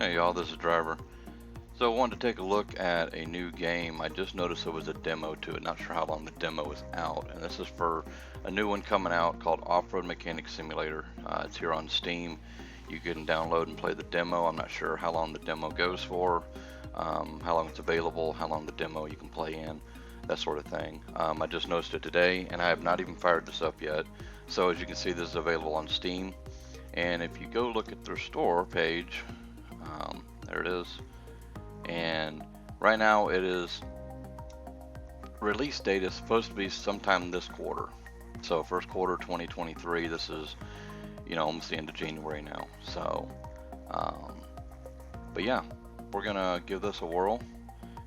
Hey y'all, this is Driver. So I wanted to take a look at a new game. I just noticed there was a demo to it. Not sure how long the demo is out. And this is for a new one coming out called Offroad Mechanic Simulator. It's here on Steam. You can download and play the demo. I'm not sure how long the demo goes for, how long it's available, how long the demo you can play in, that sort of thing. I just noticed it today and I have not even fired this up yet. So as you can see, this is available on Steam. And if you go look at their store page, there it is. And right now it is, release date is supposed to be sometime this quarter. So first quarter 2023. This is, almost the end of January now. So, but yeah, we're gonna give this a whirl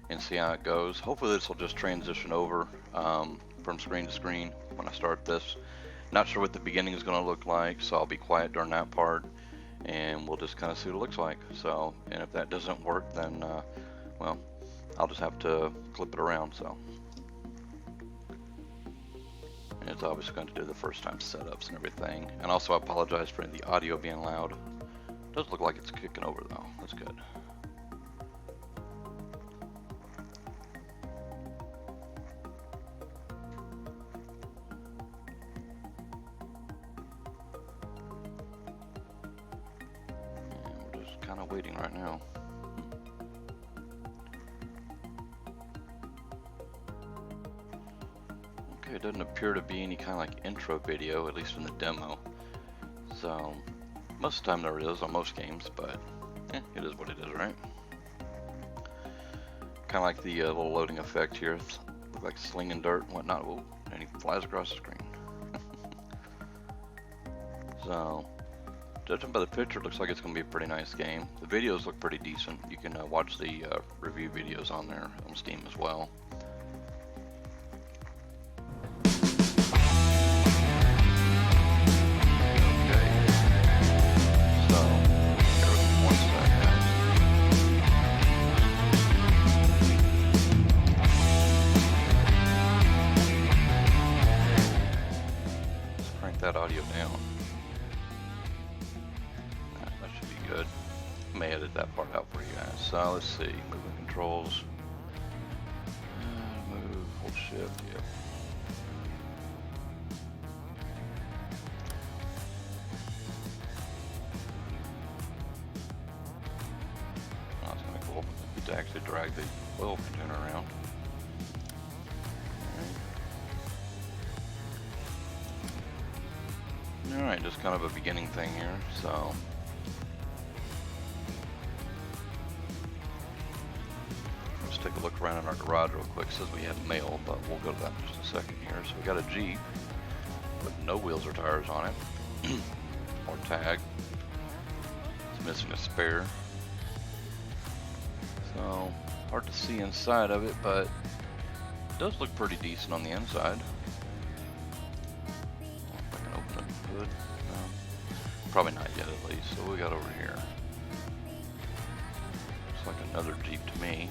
and see how it goes. Hopefully this will just transition over from screen to screen when I start this. Not sure what the beginning is going to look like, so I'll be quiet during that part and we'll just kind of see what it looks like. So, and if that doesn't work, then well, I'll just have to clip it around. So, and it's obviously going to do the first time setups and everything. And also I apologize for the audio being loud. It does look like it's kicking over though. That's good. Kind of waiting right now. Okay, it doesn't appear to be any kind of like intro video, at least in the demo. So most of the time there is on most games, but it is what it is, right? Kind of like the little loading effect here. It's look like slinging dirt and whatnot. Whoa, and he flies across the screen. So, judging by the picture, it looks like it's going to be a pretty nice game. The videos look pretty decent. You can watch the review videos on there on Steam as well. Okay. So, bear with me 1 sec, guys. Let's crank that audio down. Good. I may edit that part out for you guys. So let's see. Moving controls. Move. Hold shift. Yep. Oh, that's kind of cool. You get to actually drag the oil container around. Alright, just kind of a beginning thing here. So. Take a look around in our garage real quick. It says we have mail, but we'll go to that in just a second here. So we got a Jeep with no wheels or tires on it, or tag. It's missing a spare. So hard to see inside of it, but it does look pretty decent on the inside. If I can open the hood. No. Probably not yet, at least. So what we got over here? Looks like another Jeep to me.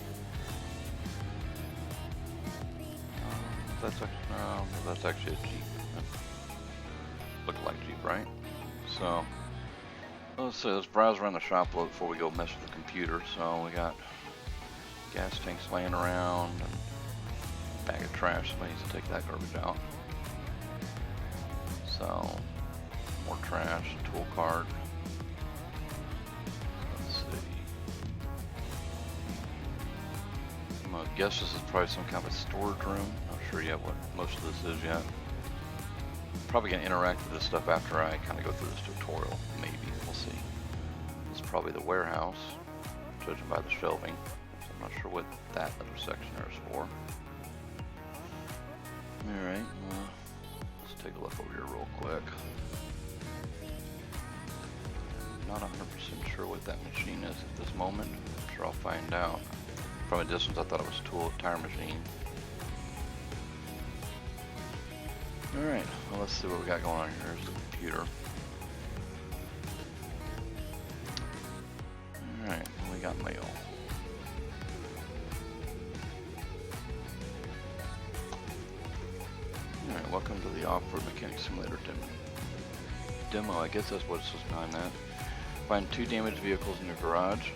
That's actually a Jeep. Look like Jeep, right? So let's browse around the shop a little before we go mess with the computer. So we got gas tanks laying around and a bag of trash. Somebody needs to take that garbage out. So more trash, tool cart. Let's see. I'm gonna guess this is probably some kind of a storage room. Not sure yet what most of this is yet. Probably gonna interact with this stuff after I kind of go through this tutorial. Maybe, we'll see. This is probably the warehouse, judging by the shelving. So I'm not sure what that other section there is for. Alright, let's take a look over here real quick. Not 100% sure what that machine is at this moment. I'm sure I'll find out. From a distance, I thought it was a tire machine. Alright, well, let's see what we got going on here. Here's the computer. Alright, we got mail. Alright, welcome to the Offroad Mechanic Simulator Demo. I guess that's what's behind that. Find 2 damaged vehicles in your garage.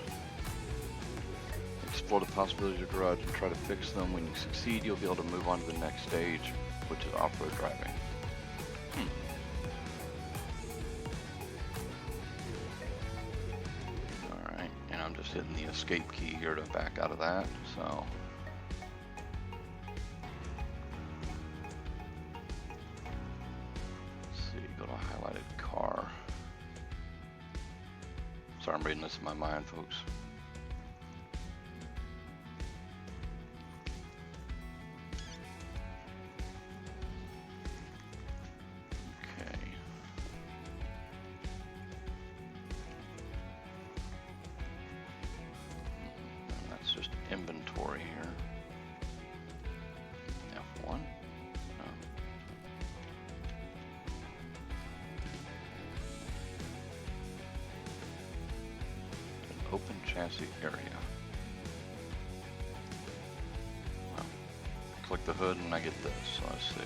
Explore the possibilities of your garage and try to fix them. When you succeed, you'll be able to move on to the next stage, which is off-road driving. Alright, and I'm just hitting the escape key here to back out of that, so. Let's see, go to highlighted car. Sorry, I'm reading this in my mind, folks. Inventory here. F1. No. An open chassis area. Well, click the hood and I get this. So let's see.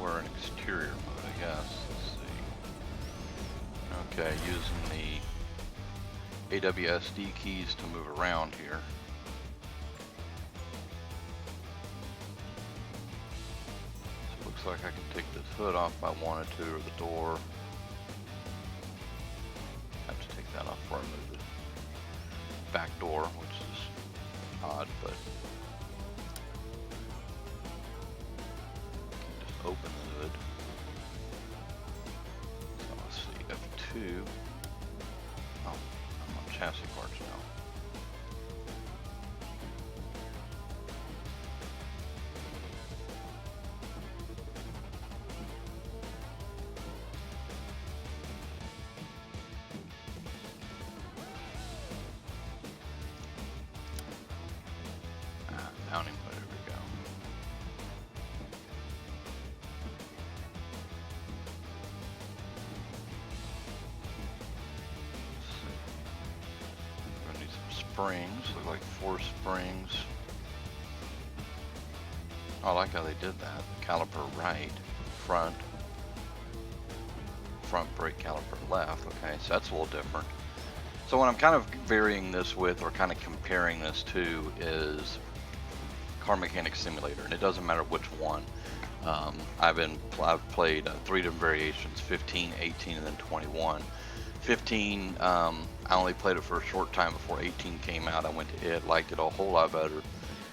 We're in exterior mode, I guess. Let's see. Okay, using the AWSD keys to move around here. So it looks like I can take this hood off if I wanted to, or the door. I have to take that off before I move the back door, which is odd, but open the hood. So let's see, F2. Oh, I'm on chassis parts now. Mounting mode, here we go. Springs, look like 4 springs. Oh, I like how they did that. Caliper right, front brake caliper left. Okay, so that's a little different. So what I'm kind of varying this with, or kind of comparing this to, is Car Mechanic Simulator, and it doesn't matter which one. I've played 3 different variations: 15, 18, and then 21. 15, I only played it for a short time before 18 came out. I went to it, liked it a whole lot better,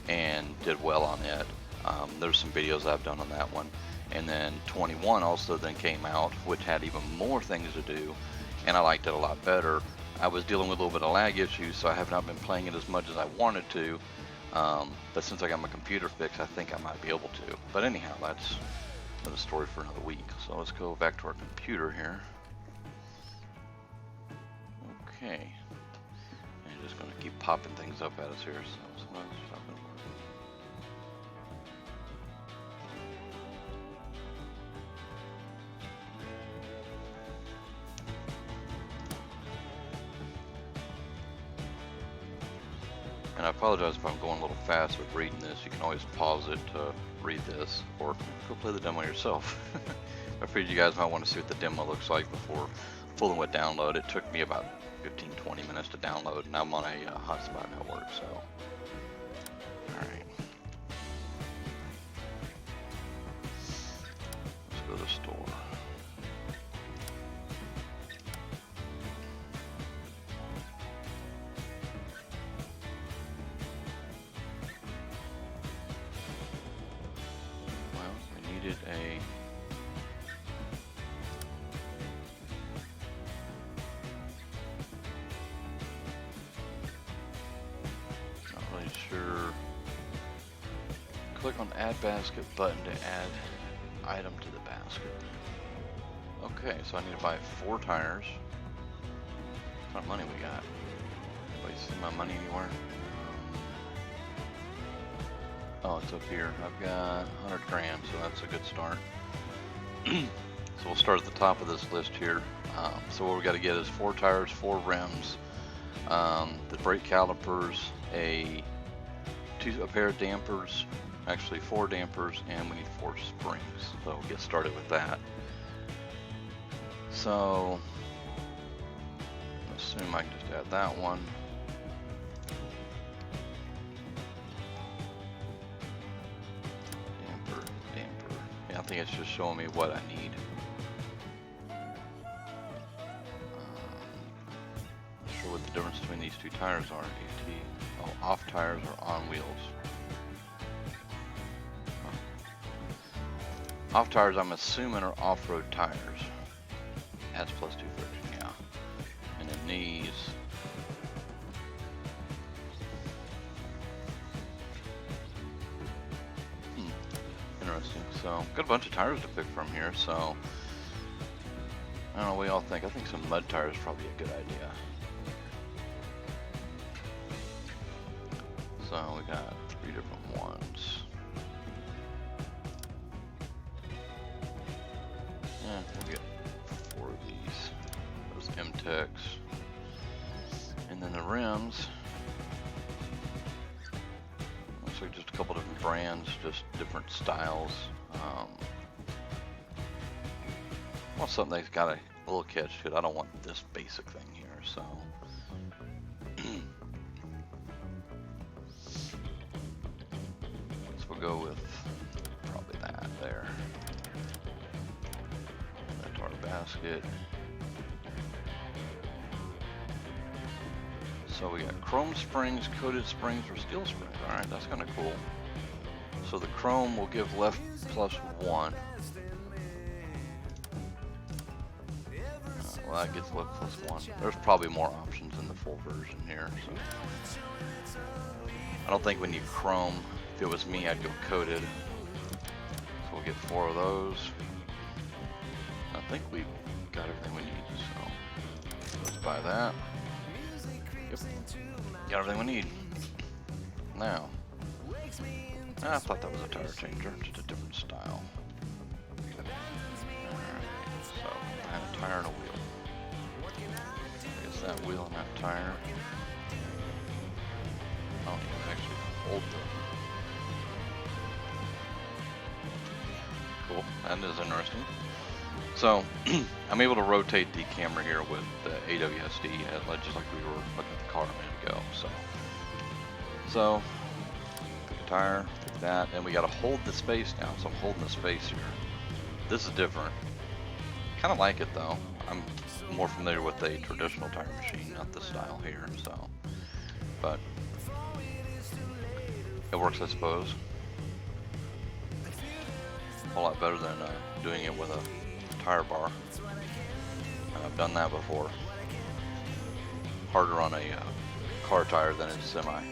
and did well on it. There's some videos I've done on that one. And then 21 also then came out, which had even more things to do, and I liked it a lot better. I was dealing with a little bit of lag issues, so I have not been playing it as much as I wanted to. But since I got my computer fixed, I think I might be able to. But anyhow, that's another story for another week. So let's go back to our computer here. Okay, and just going to keep popping things up at us here. So let's stop it. And I apologize if I'm going a little fast with reading this. You can always pause it to read this, or go play the demo yourself. I figured you guys might want to see what the demo looks like before fooling with download. It took me about 15-20 minutes to download, and I'm on a hotspot network, so alright, let's go to the store. Well, we needed a sure. Click on Add Basket button to add item to the basket. Okay, so I need to buy 4 tires. What kind of money we got? Anybody see my money anywhere? Oh, it's up here. I've got 100 grand, so that's a good start. So we'll start at the top of this list here. So what we got to get is 4 tires, 4 rims, the brake calipers, a pair of dampers, actually 4 dampers, and we need 4 springs. So we'll get started with that. So assume I can just add that one. Damper. Yeah, I think it's just showing me what I need. Not sure what the difference between these 2 tires are. Off tires or on wheels. Off tires, I'm assuming, are off-road tires. Adds +2 friction, yeah. And then these. Interesting. So, got a bunch of tires to pick from here. So, I don't know what y'all think. I think some mud tires is probably a good idea. So we got 3 different ones. Yeah, we'll get 4 of these. Those M-Techs. And then the rims. Looks like just a couple different brands, just different styles. Well, something that's got a little catch to it. I don't want this basic thing here, so. Go with probably that there. That's our basket. So we got chrome springs, coated springs, or steel springs. Alright, that's kind of cool. So the chrome will give left +1. Well, that gets left +1. There's probably more options in the full version here. So. I don't think we need chrome. If it was me, I'd go coated. So we'll get 4 of those. I think we've got everything we need, so let's buy that. Yep, got everything we need. Now, I thought that was a tire changer, just a different style. Alright, so I had a tire and a wheel. I guess that wheel and that tire. Oh, you can actually hold them. Cool, that is interesting. So, I'm able to rotate the camera here with the AWSD, just like we were looking at the car a minute ago. So pick a tire, pick that, and we got to hold the space now. So I'm holding the space here. This is different. Kind of like it though. I'm more familiar with a traditional tire machine, not this style here. So, but it works, I suppose. A whole lot better than doing it with a tire bar. And I've done that before. Harder on a car tire than a semi.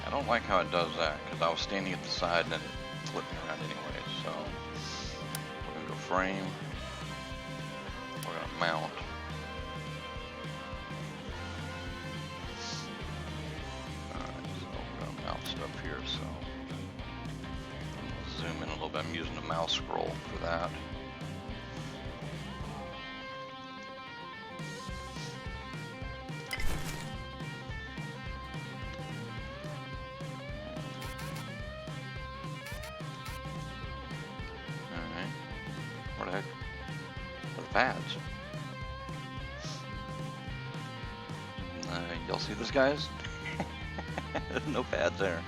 I don't like how it does that, because I was standing at the side and then it flipped me around anyway. So we're going to go frame, we're going to mount. Alright, so we're going to mount stuff here, so I'm going to zoom in a little bit. I'm using the mouse scroll for that. Where the heck are the pads? Y'all see this, guys? There's no pads there.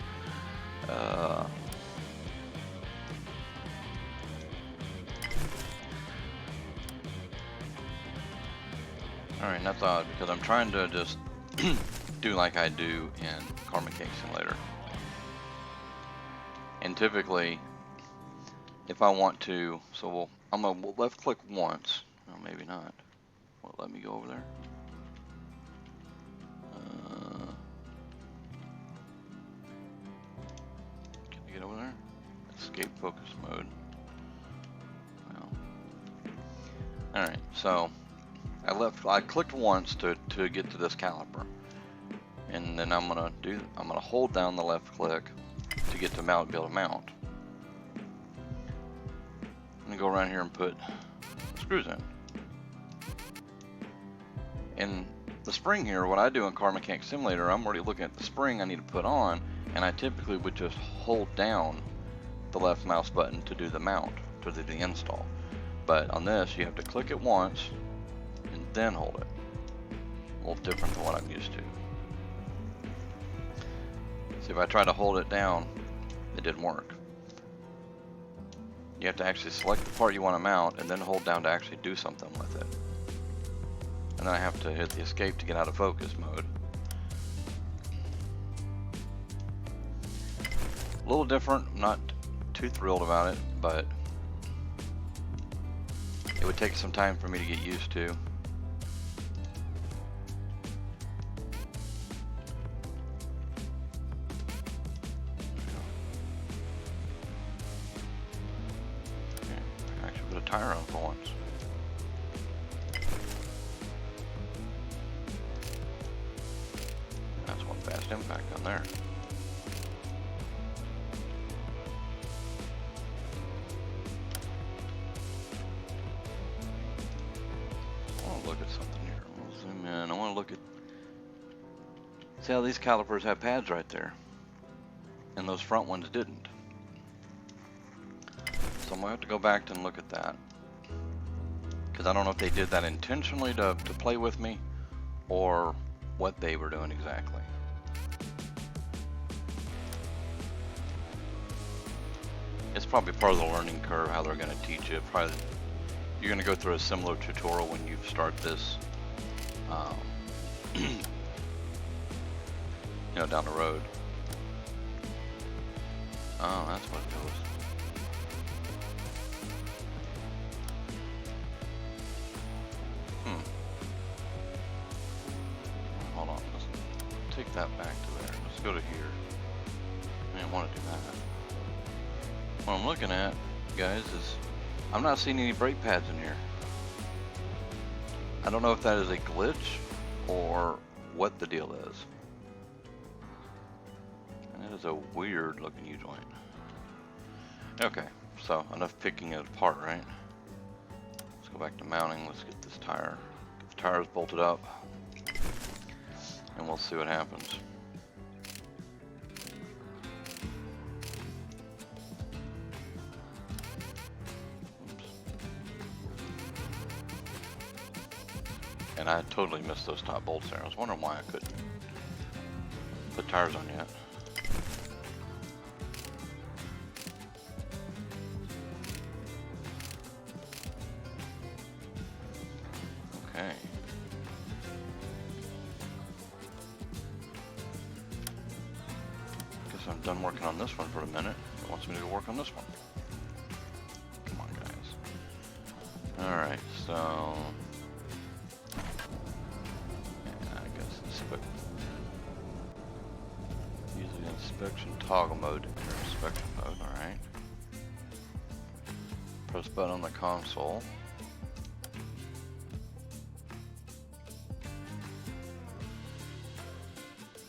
Alright, that's odd because I'm trying to just do like I do in Car Mechanic Simulator. And typically, if I want to, so I'm going to left click once. Well, maybe not. Well, let me go over there. Can I get over there? Escape focus mode. Well. Alright, so I clicked once to get to this caliper. And then I'm gonna hold down the left click to get to mount, be able to mount. I'm gonna go around here and put screws in. And the spring here, what I do in Car Mechanic Simulator, I'm already looking at the spring I need to put on, and I typically would just hold down the left mouse button to do the mount, to do the install. But on this, you have to click it once and then hold it. A little different than what I'm used to. See, if I try to hold it down, it didn't work. You have to actually select the part you want to mount and then hold down to actually do something with it. And then I have to hit the escape to get out of focus mode. A little different, I'm not too thrilled about it, but it would take some time for me to get used to. Actually put a tire on for once. That's one fast impact on there. I want to look at something here. We'll zoom in. I want to look at. See how these calipers have pads right there, and those front ones didn't. So I'm gonna have to go back and look at that, because I don't know if they did that intentionally to play with me, or what they were doing exactly. It's probably part of the learning curve, how they're going to teach you. Probably you're going to go through a similar tutorial when you start this, you know, down the road. Oh, that's what it was. Hold on, let's take that back to there. Let's go to here. I didn't want to do that. What I'm looking at, guys, is I'm not seeing any brake pads in here. I don't know if that is a glitch or what the deal is. And it is a weird looking U-joint. Okay, so enough picking it apart, right? Let's go back to mounting. Let's get this tire. Get the tires bolted up, and we'll see what happens. And I totally missed those top bolts there. I was wondering why I couldn't put tires on yet. Okay. Guess I'm done working on this one for a minute. It wants me to go work on this one. Come on, guys. Alright, so... Using inspection toggle mode, enter inspection mode, alright. Press button on the console.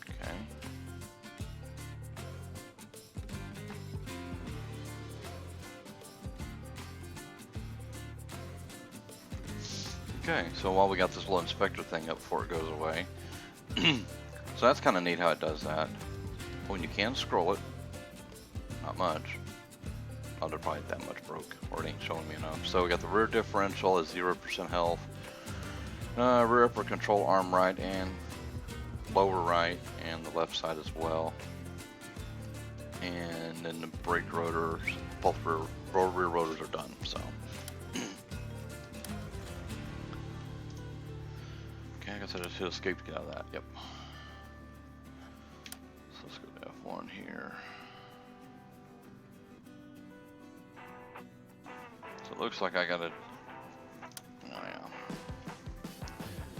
Okay. Okay, so while we got this little inspector thing up before it goes away, so that's kind of neat how it does that. When you can scroll it, not much. Oh, they're probably that much broke, or it ain't showing me enough. So we got the rear differential is 0% health, rear upper control arm right and lower right, and the left side as well. And then the brake rotors, both rear rotors are done. So, okay, I guess I just hit escape to get out of that. Yep. Let's go to F1 here. it looks like I gotta. Oh yeah.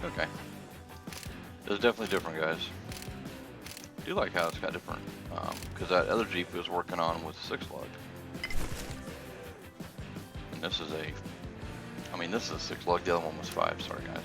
Okay. It's definitely different, guys. I do like how it's got different, because that other Jeep was working on with 6-lug. And this is this is a 6-lug, the other one was 5, sorry guys.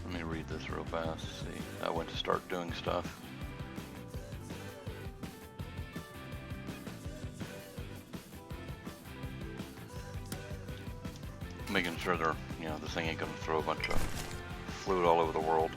Let me read this real fast. See, I went to start doing stuff. Making sure they're, this thing ain't gonna throw a bunch of fluid all over the world.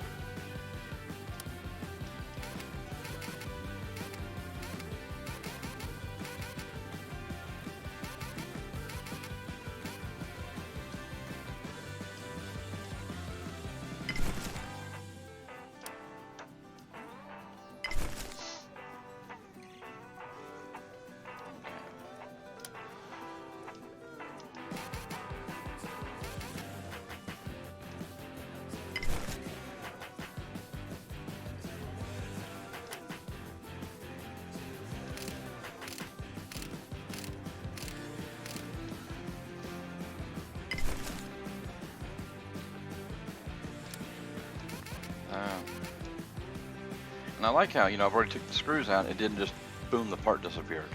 And I like how, I've already took the screws out, it didn't just, boom, the part disappeared.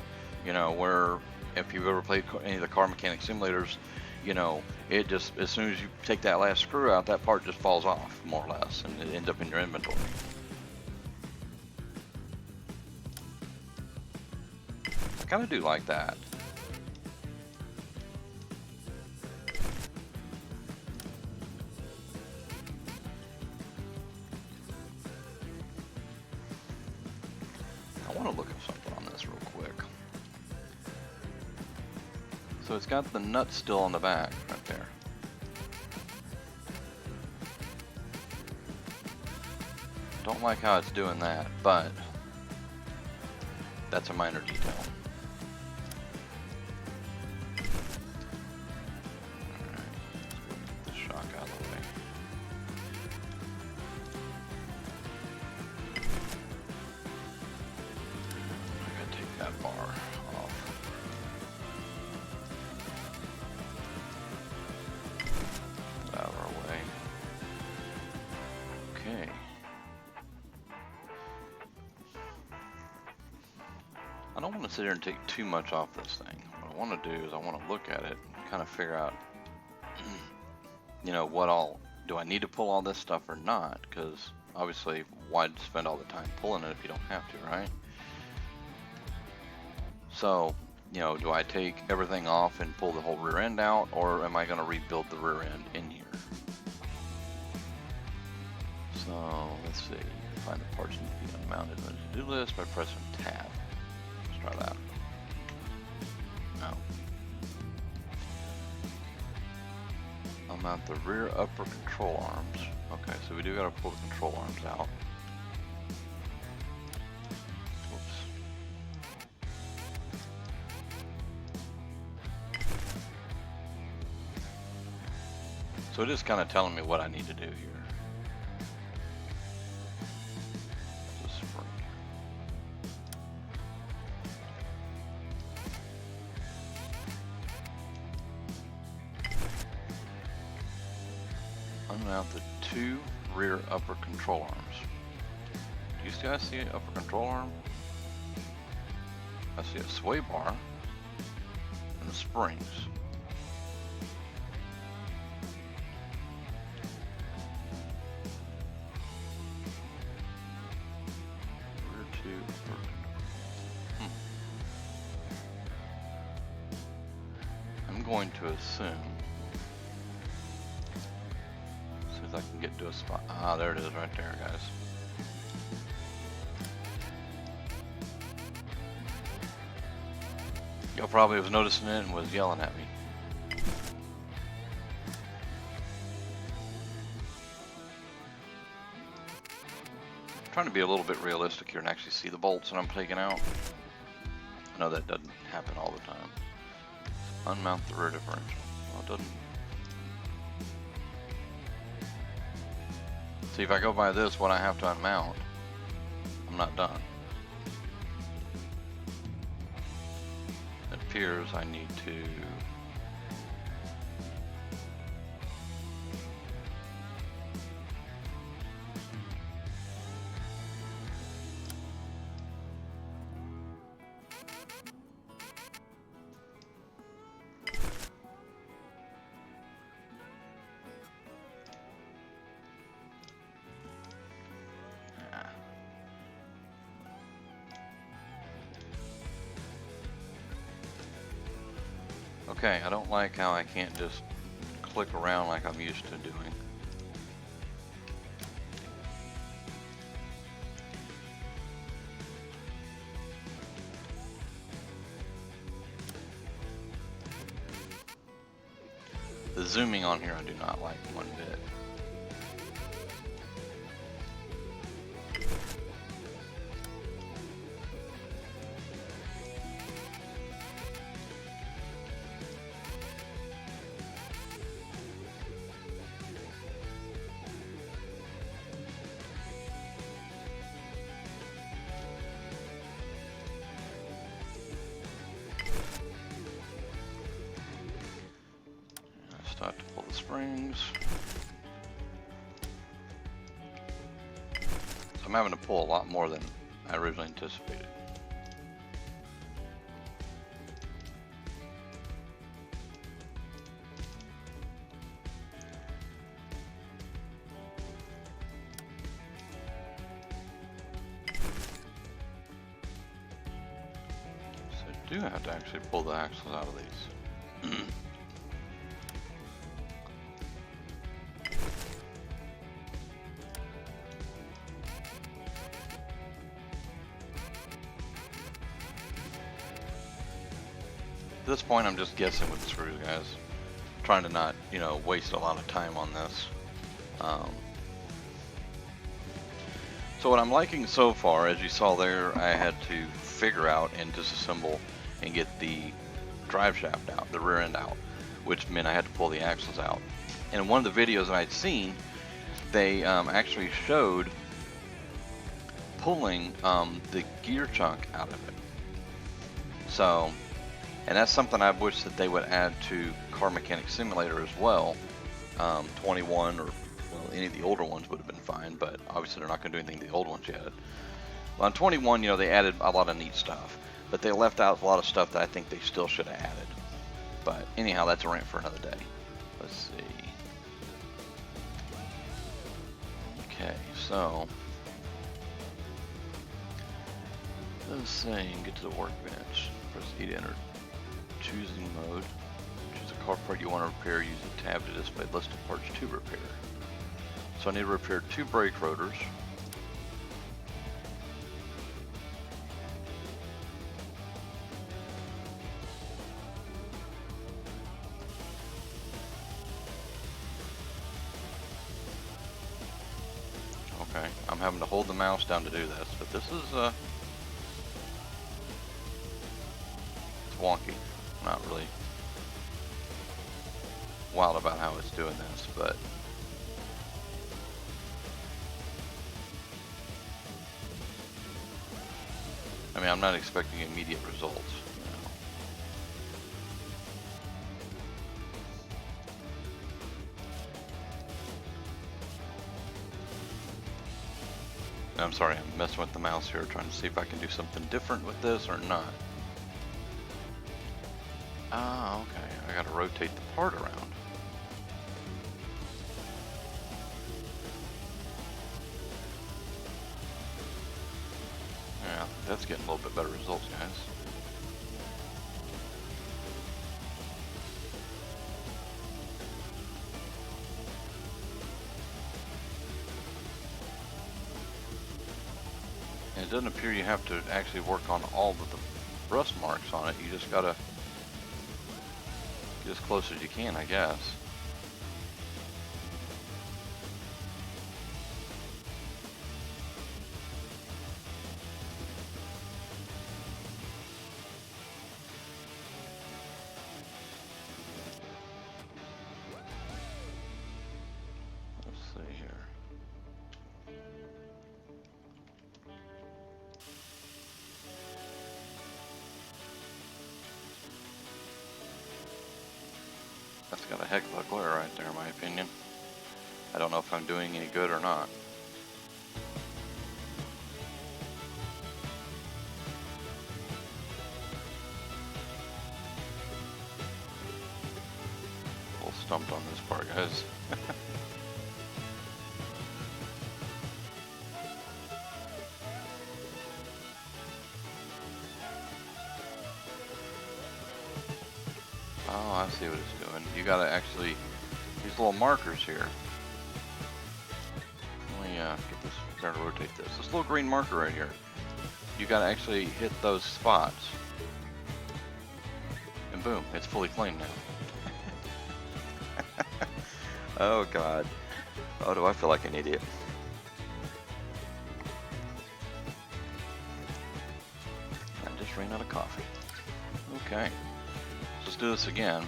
Where if you've ever played any of the car mechanic simulators, it just, as soon as you take that last screw out, that part just falls off, more or less, and it ends up in your inventory. I kind of do like that. I want to look at something on this real quick. So it's got the nut still on the back right there. Don't like how it's doing that, but that's a minor detail. Alright, let's get the shock out of the way. I gotta take that bar off. Out of our way. Okay. I don't want to sit here and take too much off this thing. What I want to do is I want to look at it and kind of figure out, do I need to pull all this stuff or not? Because obviously, why spend all the time pulling it if you don't have to, right? So, do I take everything off and pull the whole rear end out, or am I going to rebuild the rear end in here? So, let's see. Find the parts need to be unmounted in the to-do list by pressing tab. Let's try that. No. I'll mount the rear upper control arms. Okay, so we do got to pull the control arms out. Whoops. So it is kind of telling me what I need to do here. Unmount the 2 rear upper control arms. Do you guys see an upper control arm? I see a sway bar and the springs. Rear 2 upper. I'm going to assume. I can get to a spot. Ah, there it is right there, guys. Y'all probably was noticing it and was yelling at me. I'm trying to be a little bit realistic here and actually see the bolts that I'm taking out. I know that doesn't happen all the time. Unmount the rear differential. Well, it doesn't. See, if I go by this, what I have to unmount, I'm not done. It appears I need to. Okay, I don't like how I can't just click around like I'm used to doing. The zooming on here I do not like one bit. Start to pull the springs. So I'm having to pull a lot more than I originally anticipated. So I do have to actually pull the axles out of these. At this point, I'm just guessing with the screws, guys. Trying to not, you know, waste a lot of time on this. So what I'm liking so far, as you saw there, I had to figure out and disassemble and get the drive shaft out, the rear end out, which meant I had to pull the axles out. And in one of the videos that I'd seen, they actually showed pulling the gear chunk out of it. So, and that's something I wish that they would add to Car Mechanic Simulator as well. 21 or, well, any of the older ones would have been fine, but obviously they're not going to do anything to the old ones yet. Well, on 21, you know, they added a lot of neat stuff, but they left out a lot of stuff that I think they still should have added. But anyhow, that's a rant for another day. Let's see. Okay, so this saying, get to the workbench. Press E to enter choosing mode. Choose a car part you want to repair. Use the tab to display list of parts to repair. So I need to repair 2 brake rotors. Okay, I'm having to hold the mouse down to do this, but this is it's wonky. Not really wild about how it's doing this, but I mean, I'm not expecting immediate results. You know. I'm sorry, I'm messing with the mouse here, trying to see if I can do something different with this or not. Ah, okay, I gotta rotate the part around. Yeah, that's getting a little bit better results, guys. And it doesn't appear you have to actually work on all of the rust marks on it. You just gotta get as close as you can, I guess. of glare right there, in my opinion. I don't know if I'm doing any good or not. A little stumped on this part, guys. Oh, I see what it's doing. You gotta actually, these little markers here. Let me get this, try to rotate this. This little green marker right here. You gotta actually hit those spots. And boom, it's fully clean now. Oh God. Oh, do I feel like an idiot. I just ran out of coffee. Okay. Let's do this again.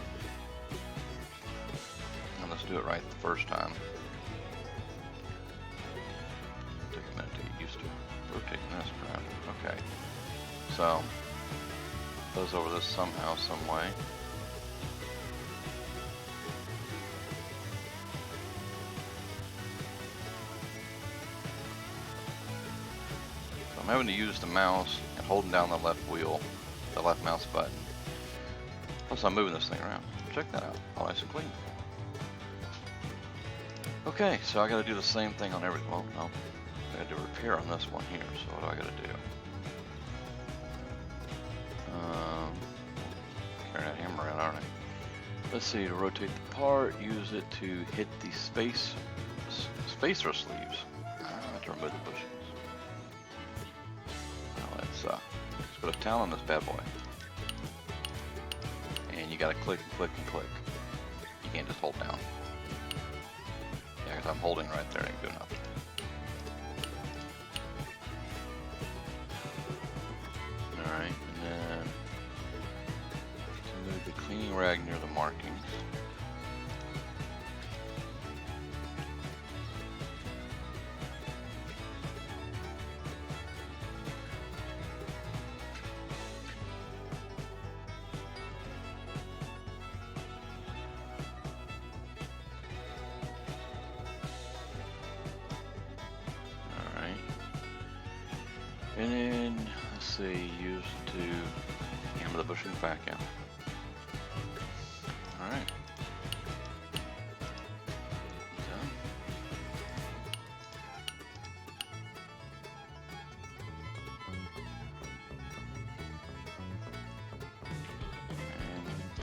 And let's do it right the first time. Take a minute to get used to rotating this crap. Okay. So, goes over this somehow, some way. So I'm having to use the mouse and holding down the left wheel, the left mouse button. Plus I'm moving this thing around. Check that out. All nice and clean. Okay, so I gotta do the same thing on every, well, no. I gotta do repair on this one here, so what do I gotta do? Carry that hammer around, aren't I? Let's see, to rotate the part, use it to hit the spacer sleeves. I have to remove the bushings. Now let's put a towel on this bad boy. And you gotta click and click and click. You can't just hold down. Yeah, because I'm holding right there, ain't doing nothing. Alright, and then move the cleaning rag near the markings. And then, let's see, use to hammer the bushing back out. Alright. Done.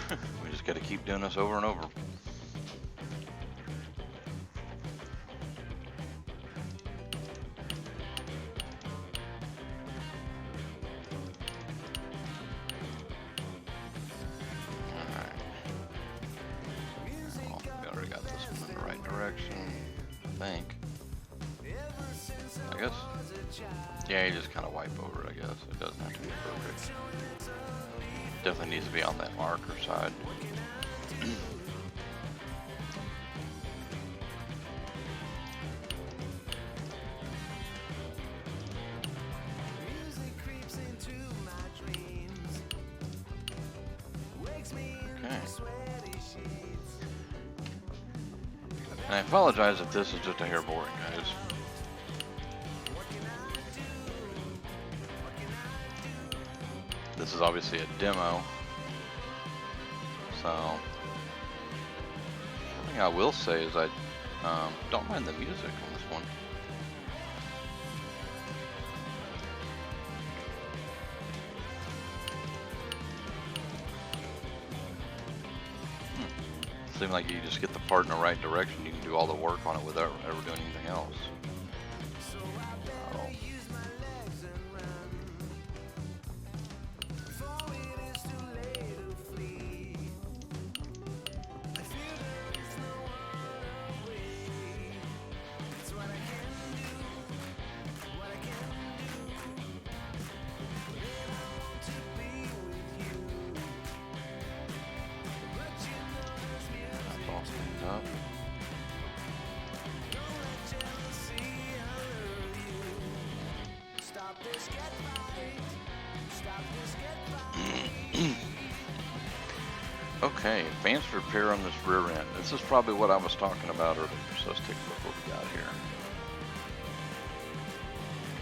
And we just gotta keep doing this over and over. I guess. Yeah, you just kind of wipe over it, I guess. It doesn't have to be perfect. Definitely needs to be on that marker side. Okay. And I apologize if this is just a hair boring, guys. This is obviously a demo, so one thing I will say is I don't mind the music on this one. Seems like you just get the part in the right direction, you can do all the work on it without ever doing anything else. Up. Okay, advanced repair on this rear end. This is probably what I was talking about earlier. So let's take a look what we got here.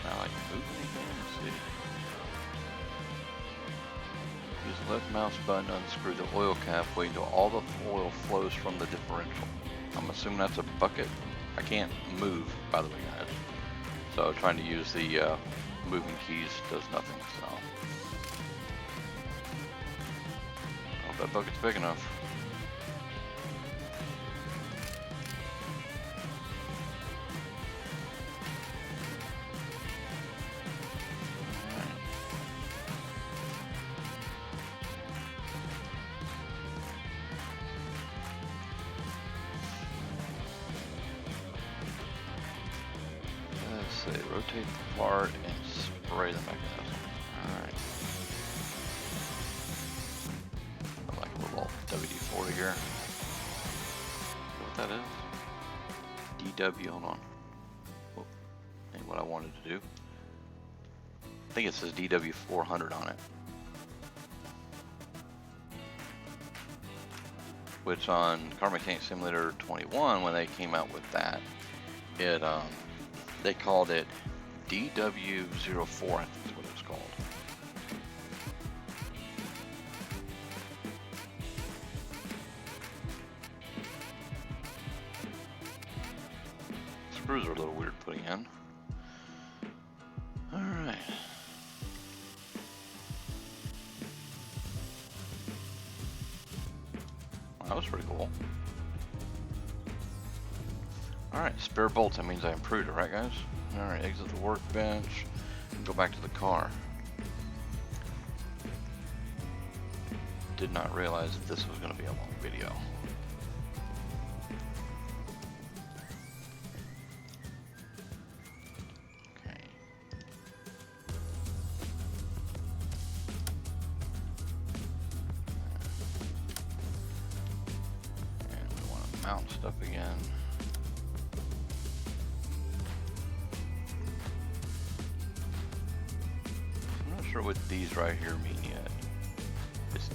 Now I can move anything. Let's see. Use the left mouse button to unscrew the oil cap, wait until all the oil flows from the differential. I'm assuming that's a bucket. I can't move, by the way, guys. So trying to use the moving keys does nothing. So I hope that bucket's big enough. Rotate the part and spray the mechanism. Alright. I like a little WD-40 here. You know what that is? DW, hold on. Oh, ain't what I wanted to do. I think it says DW400 on it. Which on Car Mechanic Simulator 21, when they came out with that, it they called it DW04, I think is what it was called. Screws are a little weird putting in. Alright. That was pretty cool. Alright, spare bolts, that means I improved it, right guys? Alright, exit the workbench and go back to the car. Did not realize that this was going to be a long video. Okay. And we want to mount stuff again. What these right here mean yet. It's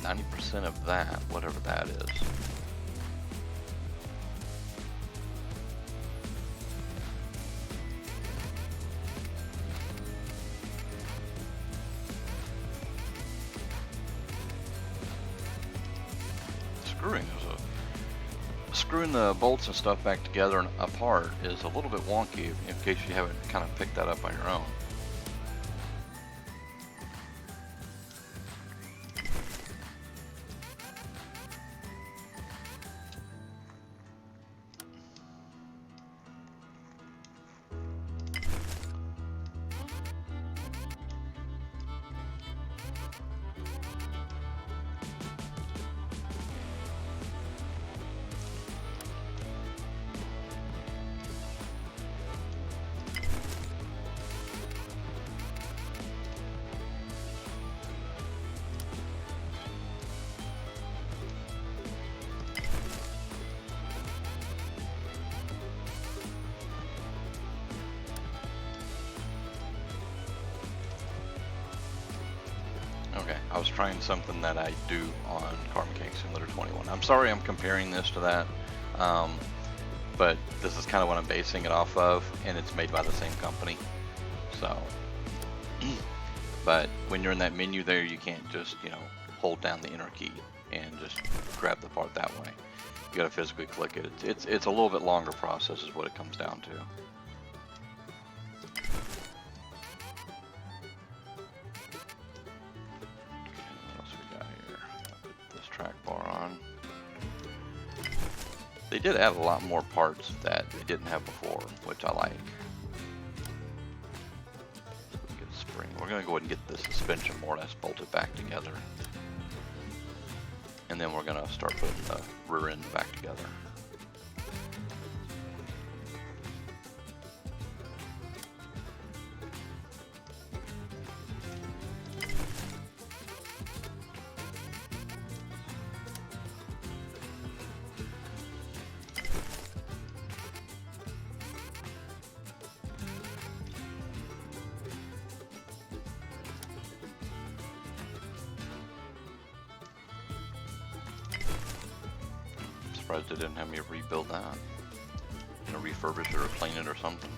90% of that, whatever that is. Screwing the bolts and stuff back together and apart is a little bit wonky in case you haven't kind of picked that up on your own. Okay, I was trying something that I do on Car Mechanic Simulator 21. I'm sorry I'm comparing this to that, but this is kind of what I'm basing it off of, and it's made by the same company. So, but when you're in that menu there, you can't just, you know, hold down the enter key and just grab the part that way. You gotta physically click it. It's a little bit longer process is what it comes down to. They did add a lot more parts that they didn't have before, which I like. So we get a spring. We're going to go ahead and get the suspension more or less bolted back together. And then we're going to start putting the rear end back together. surprised they didn't have me rebuild that. You know, refurbish it or clean it or something.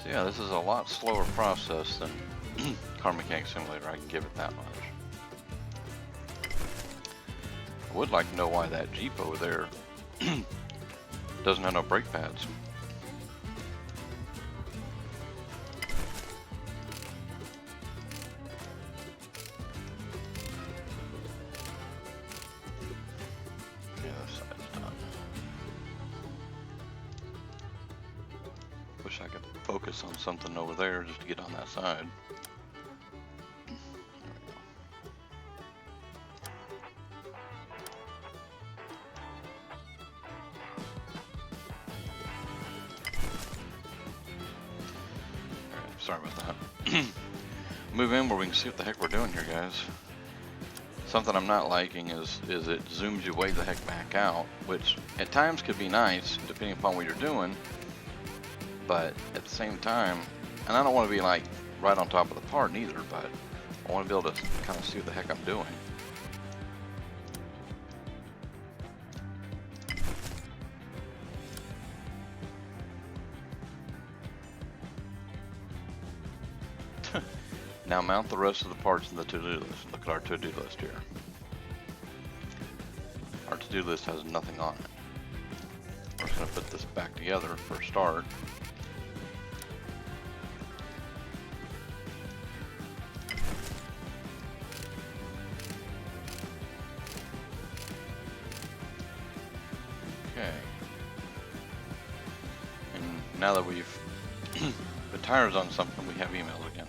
So yeah, this is a lot slower process than Car Mechanic Simulator, I can give it that much. I would like to know why that Jeep over there doesn't have no brake pads. Yeah, this side's done. Wish I could focus on something over there just to get on that side. Sorry about that. Move in where we can see what the heck we're doing here, guys. Something I'm not liking is it zooms you way the heck back out, which at times could be nice depending upon what you're doing, but at the same time, and I don't want to be like right on top of the part neither, but I want to be able to kind of see what the heck I'm doing. Now mount the rest of the parts in the to-do list. Look at our to-do list here. Our to-do list has nothing on it. We're just going to put this back together for a start. Okay. And now that we've put tires on something, we have emails again.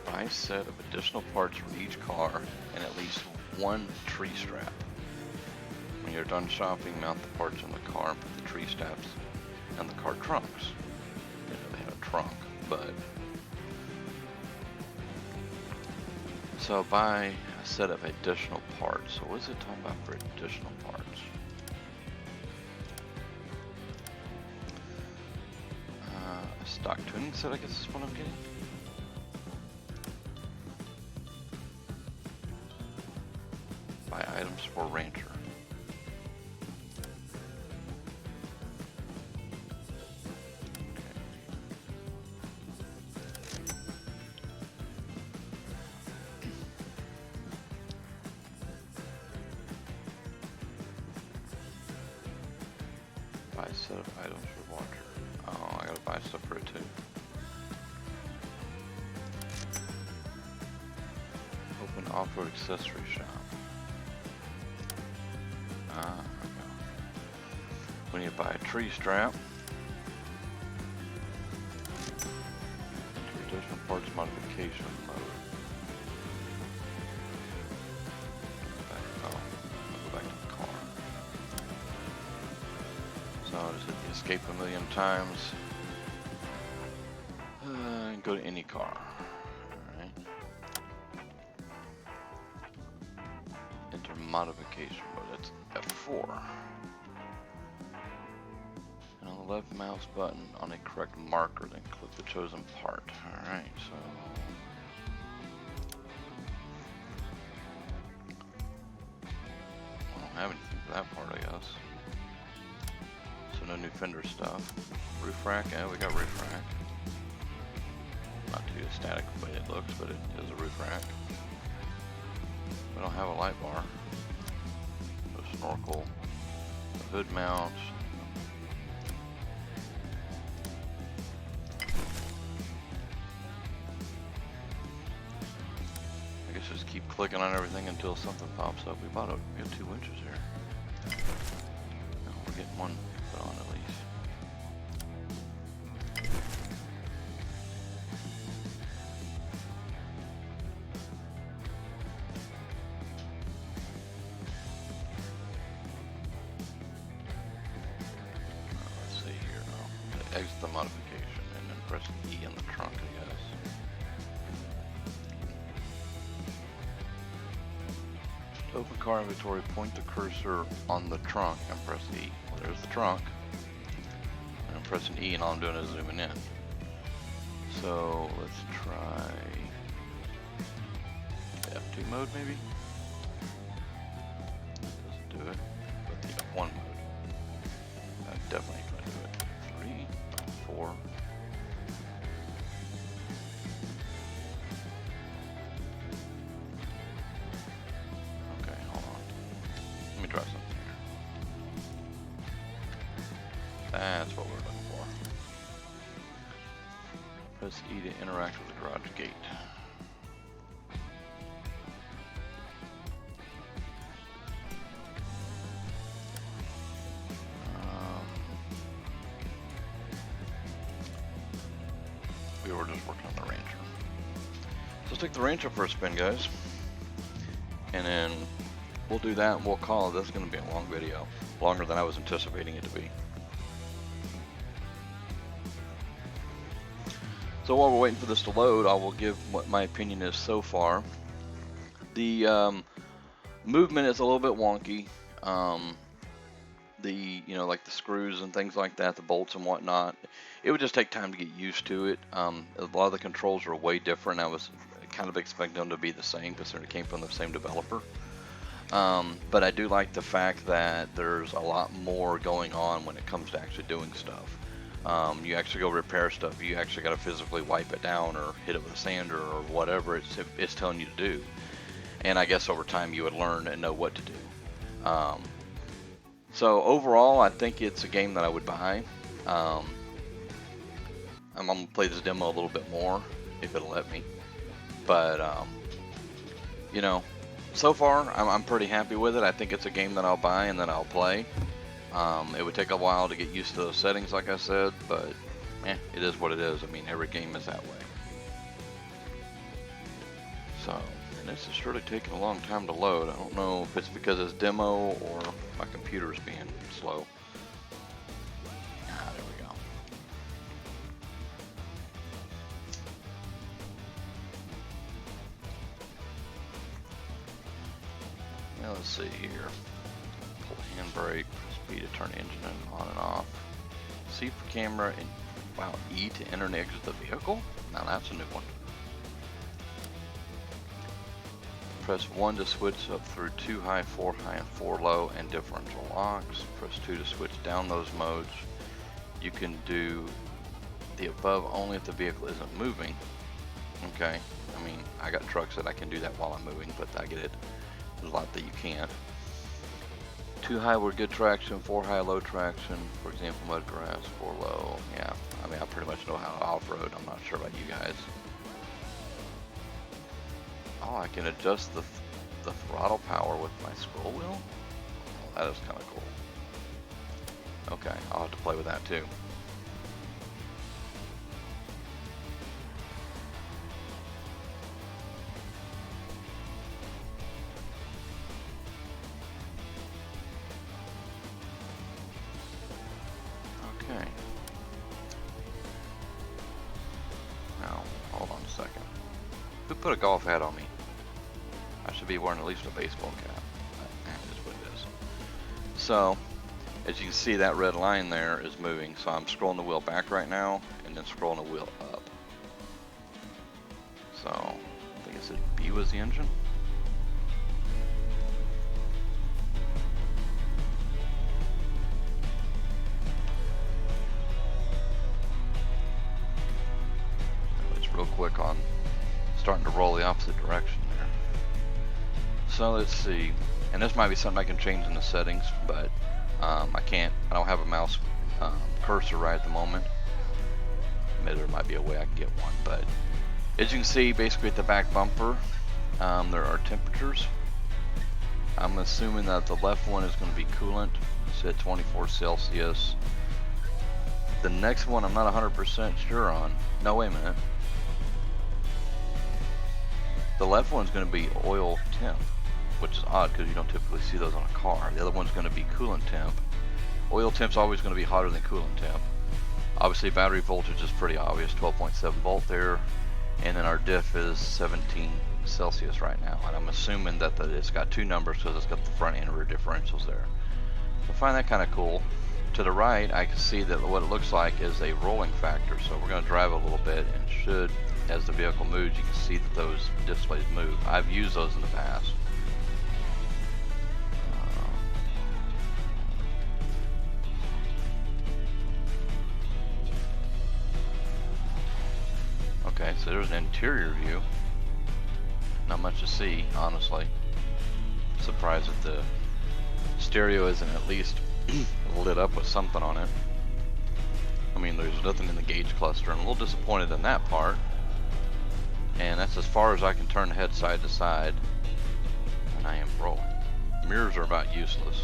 Buy a set of additional parts for each car and at least one tree strap. When you're done shopping, mount the parts in the car and put the tree straps in the car trunks. You know, they have a trunk, but... So buy a set of additional parts. So what is it talking about for additional parts? A stock tuning set, I guess is what I'm getting. Buy items for Rancher. Buy a set of items for Watcher. Oh, I gotta buy stuff for it too. Open off-road accessory shop. Okay. We need to buy a tree strap. Additional parts modification mode. I'll go back to the car. So I'll just hit the escape a million times. And go to any car. Alright. Enter modification mode. That's F4. And on the left mouse button on a correct marker, then click the chosen part. Alright, so... I don't have anything for that part, I guess. So no new fender stuff. Roof rack, yeah, we got roof rack. Not too static the way it looks, but it is a roof rack. We don't have a light bar. No snorkel. A hood mount. I guess just keep clicking on everything until something pops up. We got 2 winches here. No, we're getting one put on at least. exit the modification and then press E in the trunk, I guess. To open car inventory, point the cursor on the trunk and press E. Well, there's the trunk. And I'm pressing E and all I'm doing is zooming in. So let's try F2 mode maybe? Doesn't do it. But the F1 mode. That definitely ain't gonna do it. 3, 4. Okay, hold on. Let me try something here. That's what we're looking for. Press E to interact with the garage gate. We were just working on the Rancher. So let's take the Rancher for a spin, guys. And then we'll do that and we'll call it. That's going to be a long video. Longer than I was anticipating it to be. So while we're waiting for this to load, I will give what my opinion is so far. The movement is a little bit wonky. Like the screws and things like that, the bolts and whatnot, it would just take time to get used to it. A lot of the controls are way different. I was kind of expecting them to be the same because they came from the same developer. But I do like the fact that there's a lot more going on when it comes to actually doing stuff. You actually go repair stuff, you actually got to physically wipe it down or hit it with a sander or whatever it's telling you to do. And I guess over time you would learn and know what to do. So overall, I think it's a game that I would buy. I'm going to play this demo a little bit more if it'll let me. But, so far I'm pretty happy with it. I think it's a game that I'll buy and that I'll play. It would take a while to get used to those settings, like I said, but it is what it is. I mean, every game is that way. So, and this is surely taking a long time to load. I don't know if it's because it's demo or my computer's being slow. There we go. Now let's see here. Pull the handbrake. B to turn engine on and off. C for camera and wow, E to enter and exit the vehicle. Now that's a new one. Press 1 to switch up through 2 high, 4 high, and 4 low, and differential locks. Press 2 to switch down those modes. You can do the above only if the vehicle isn't moving. Okay, I mean, I got trucks that I can do that while I'm moving, but I get it. There's a lot that you can't. 2 high with good traction, 4 high low traction, for example mud grass, 4 low. Yeah, I mean I pretty much know how to off-road. I'm not sure about you guys. Oh, I can adjust the throttle power with my scroll wheel? Oh, that is kind of cool. Okay, I'll have to play with that too. Okay. Now, hold on a second. Who put a golf hat on me? I should be wearing at least a baseball cap. That is what it is. So, as you can see, that red line there is moving. So I'm scrolling the wheel back right now, and then scrolling the wheel up. So, I think it said B was the engine. Real quick on starting to roll the opposite direction there. So let's see, and this might be something I can change in the settings, but I don't have a mouse cursor right at the moment. Maybe there might be a way I can get one, but as you can see, basically at the back bumper there are temperatures. I'm assuming that the left one is going to be coolant, it's at 24 Celsius. The next one I'm not 100% sure on. No, wait a minute. The left one's going to be oil temp, which is odd because you don't typically see those on a car. The other one's going to be coolant temp. Oil temp's always going to be hotter than coolant temp. Obviously battery voltage is pretty obvious, 12.7 volt there, and then our diff is 17 Celsius right now, and I'm assuming that it's got two numbers because it's got the front and rear differentials there. So I find that kind of cool. To the right, I can see that what it looks like is a rolling factor, so we're going to drive a little bit, and should, as the vehicle moves, you can see that those displays move. I've used those in the past. Okay, so there's an interior view. Not much to see, honestly. Surprised that the stereo isn't at least lit up with something on it. I mean, there's nothing in the gauge cluster. I'm a little disappointed in that part. And that's as far as I can turn the head side to side. And I am rolling. Mirrors are about useless.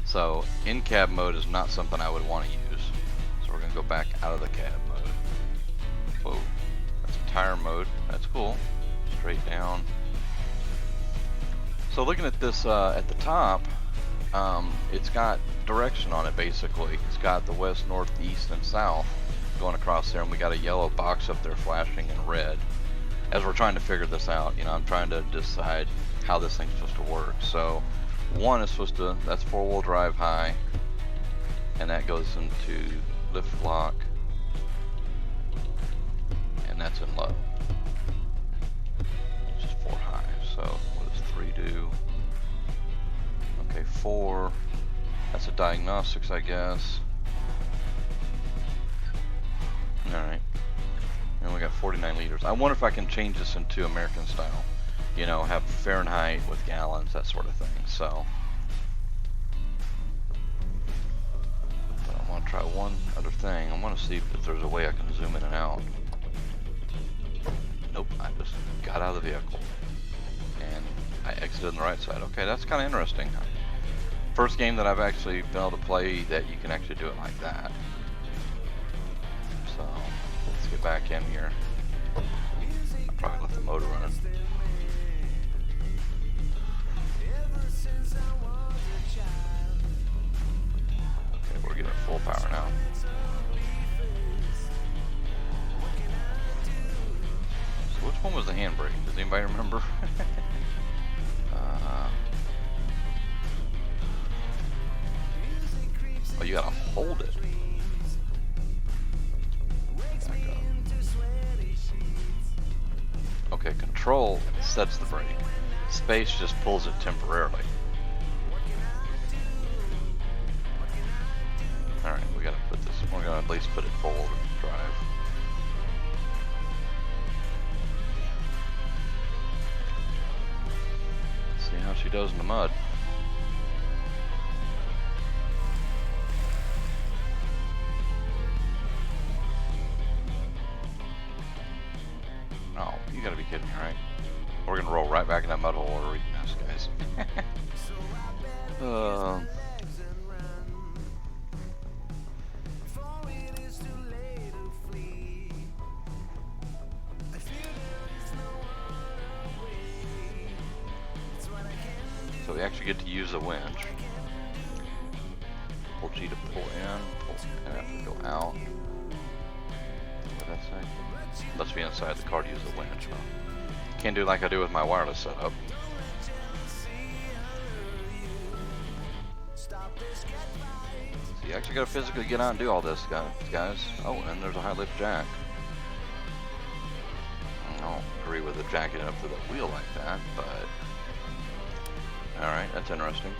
So, in-cab mode is not something I would want to use. So we're going to go back out of the cab mode. Whoa, that's tire mode. That's cool. Straight down. So looking at this at the top, it's got direction on it basically. It's got the west, north, east, and south going across there, and we got a yellow box up there flashing in red. As we're trying to figure this out, you know, I'm trying to decide how this thing's supposed to work. So one is supposed to, that's four-wheel drive high, and that goes into lift lock. And that's in low. It's just 4 high. So what does 3 do? Okay, 4. That's a diagnostics, I guess. Alright. And we got 49 liters. I wonder if I can change this into American style. You know, have Fahrenheit with gallons, that sort of thing. So. But I want to try one other thing. I want to see if there's a way I can zoom in and out. Nope, I just got out of the vehicle and I exited on the right side. Okay, that's kind of interesting. First game that I've actually been able to play that you can actually do it like that. So let's get back in here. I'll probably let the motor run. Okay, we're getting full power now. Which one was the handbrake? Does anybody remember? Oh, you gotta hold it. Back up. Okay, control sets the brake. Space just pulls it temporarily. Alright, we gotta put this, we're gonna at least put it forward drive. See how she does in the mud. Oh, you gotta be kidding me, right? We're gonna roll right back in that mud hole or mess, guys. So we actually get to use the winch. Pull G to pull in, pull F to go out. What did that say? Must be inside the car to use the winch. Huh? Can't do like I do with my wireless setup. So you actually gotta physically get out and do all this, guys. Oh, and there's a high lift jack. I don't agree with the jacking up to the wheel like that, but alright, that's interesting.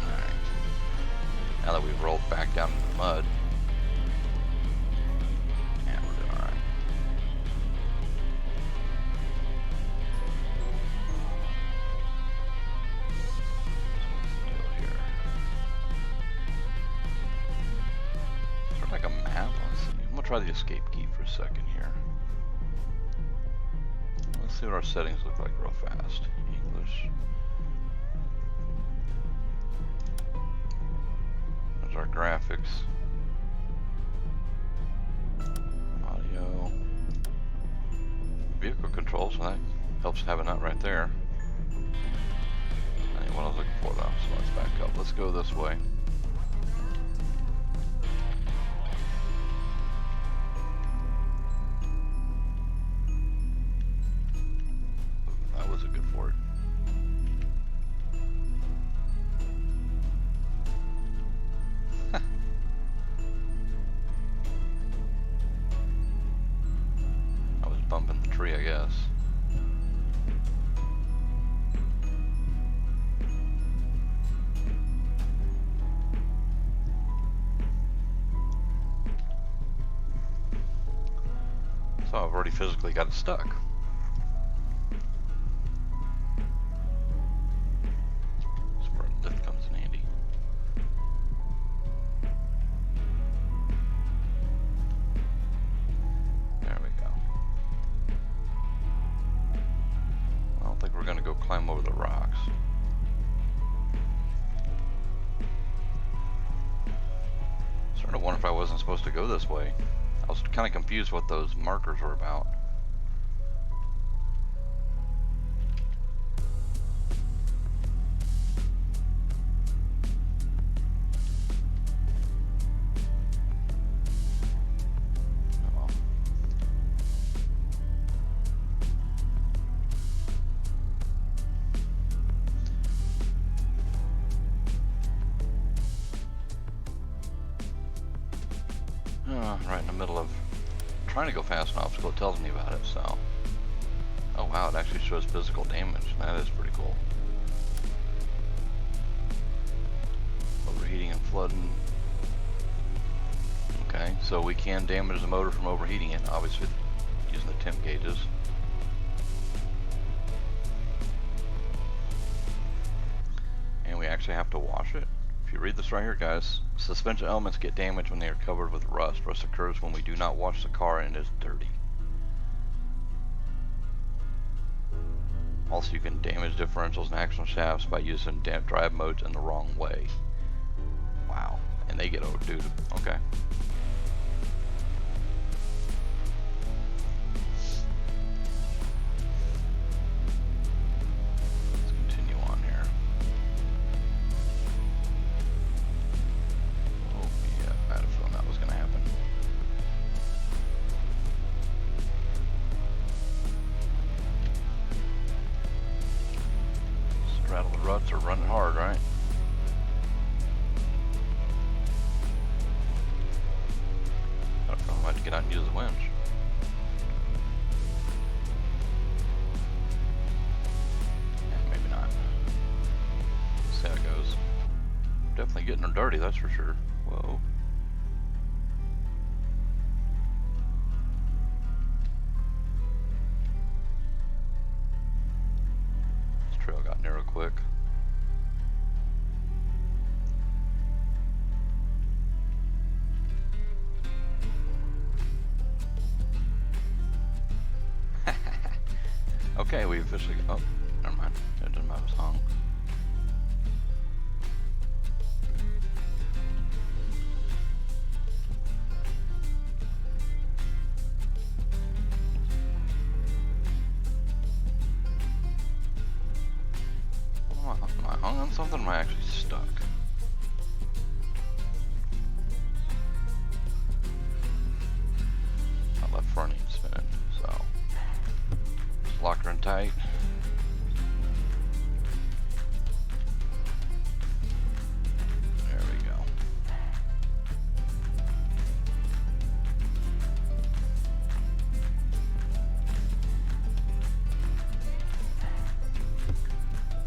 Alright. Now that we've rolled back down into the mud. Yeah, we're doing alright. Still here. Is there like a map? I'm gonna try the escape key for a second here. Let's see what our settings look like real fast. English. There's our graphics. Audio. Vehicle controls, so that helps having that right there. what I was looking for though, so let's back up. Let's go this way. That was a good fort. I was bumping the tree, I guess. So I've already physically got it stuck. That's where a lift comes in handy. There we go. I don't think we're gonna go climb over the rocks. Starting to wonder if I wasn't supposed to go this way. I was kind of confused what those markers were about. Oh, well. Right in the middle of trying to go past an obstacle, it tells me about it, so. Oh wow, it actually shows physical damage. That is pretty cool. Overheating and flooding. Okay, so we can damage the motor from overheating it, obviously using the temp gauges. And we actually have to wash it. If you read this right here, guys, suspension elements get damaged when they are covered with rust. Rust occurs when we do not wash the car and it is dirty. Also, you can damage differentials and action shafts by using drive modes in the wrong way. Wow, and they get dude. Okay. Ruts are running hard, right? I don't know, I might have to get out and use the winch. Yeah, maybe not. See how it goes. Definitely getting her dirty, that's for sure. Whoa. This trail got narrow quick. Okay, we officially, oh, never mind, it doesn't matter, it's hung. Am I hung on something, or am I actually stuck? My left front ain't spinning, so. Lock her in tight. There we go.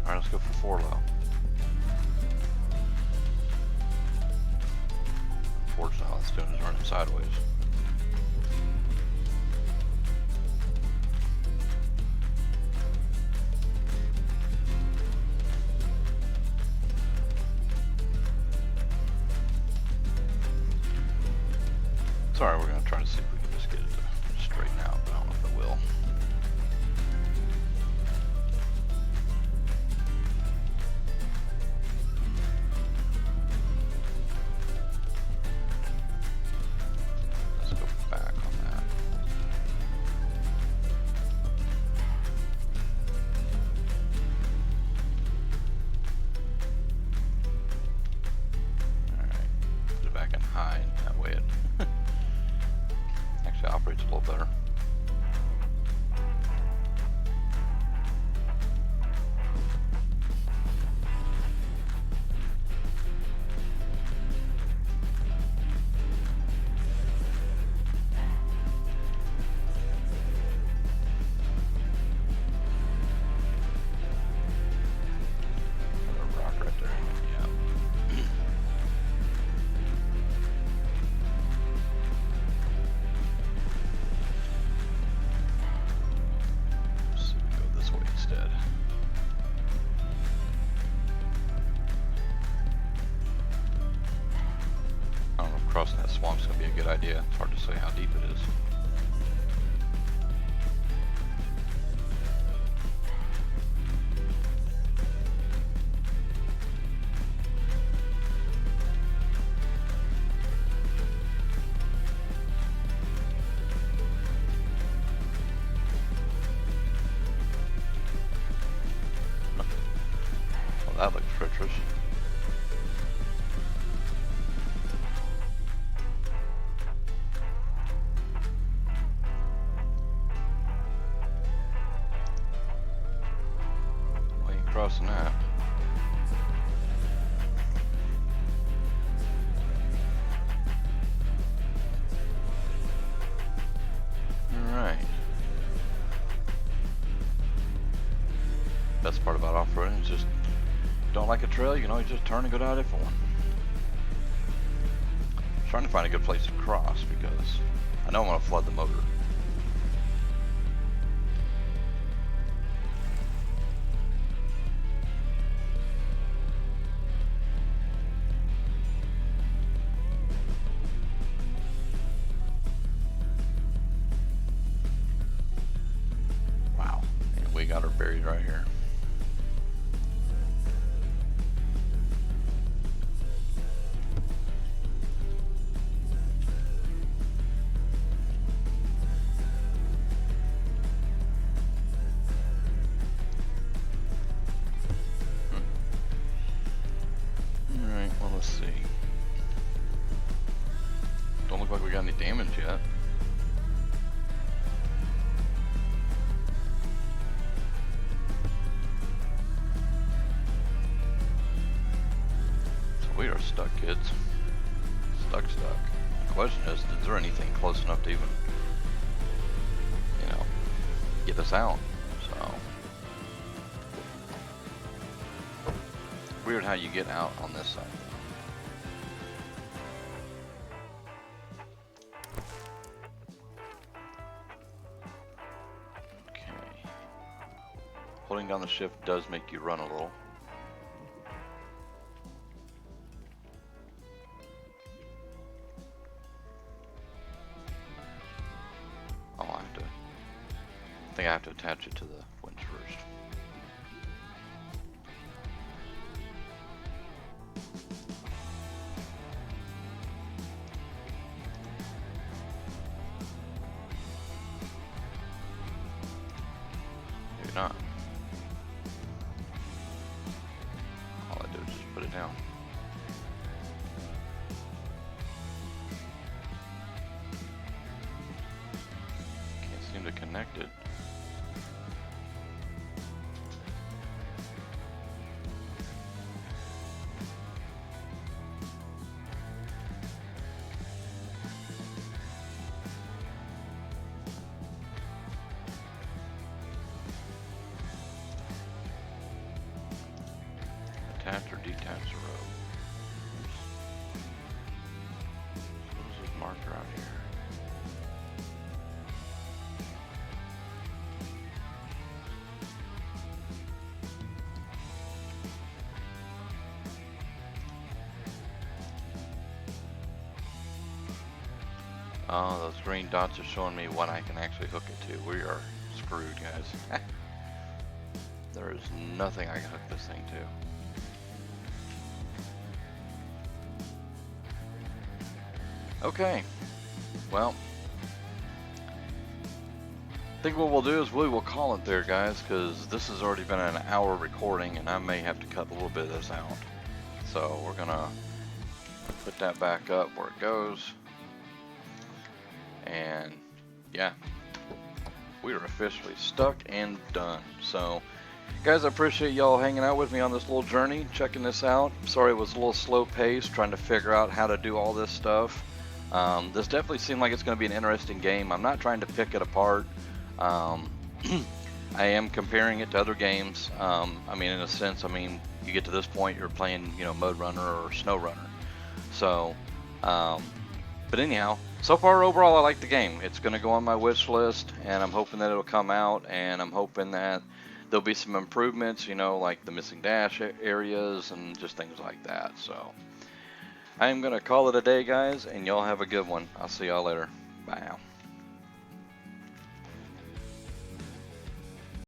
Alright, let's go for 4 low. Unfortunately, all it's doing is running sideways. Sorry, we're going to try to see if we can just get it to straighten out, but I don't know if it will. Let's go back on that. a little better. Crossing that swamp's going to be a good idea. It's hard to say how deep it is. Well, that looks treacherous. Crossing that. Alright. Best part about off-roading is just don't like a trail, you can always just turn and go down a different one. I'm trying to find a good place to cross because I know I want to flood the motor. Got her buried right here. Alright, well, let's see. Don't look like we got any damage yet. We are stuck, kids. Stuck. The question is there anything close enough to even, you know, get us out? So, weird how you get out on this side. Okay. Holding down the shift does make you run a little. I think I have to attach it to the winch first. Maybe not. All I do is just put it down. Can't seem to connect it. Attach or detach the rope. So what is this marker out here? Oh, those green dots are showing me what I can actually hook it to. We are screwed, guys. There is nothing I can hook this thing to. Okay, well, I think what we'll do is we will call it there, guys, because this has already been an hour recording and I may have to cut a little bit of this out. So we're gonna put that back up where it goes, and yeah, we are officially stuck and done. So, guys, I appreciate y'all hanging out with me on this little journey, checking this out. Sorry it was a little slow paced, trying to figure out how to do all this stuff. This definitely seemed like it's going to be an interesting game. I'm not trying to pick it apart. Um, I am comparing it to other games. I mean, in a sense, I mean, you get to this point, you're playing, you know, Mud Runner or Snow Runner. So, but anyhow, so far overall, I like the game. It's going to go on my wish list, and I'm hoping that it'll come out, and I'm hoping that there'll be some improvements, you know, like the missing dash areas and just things like that. So, I am going to call it a day, guys, and y'all have a good one. I'll see y'all later. Bye now.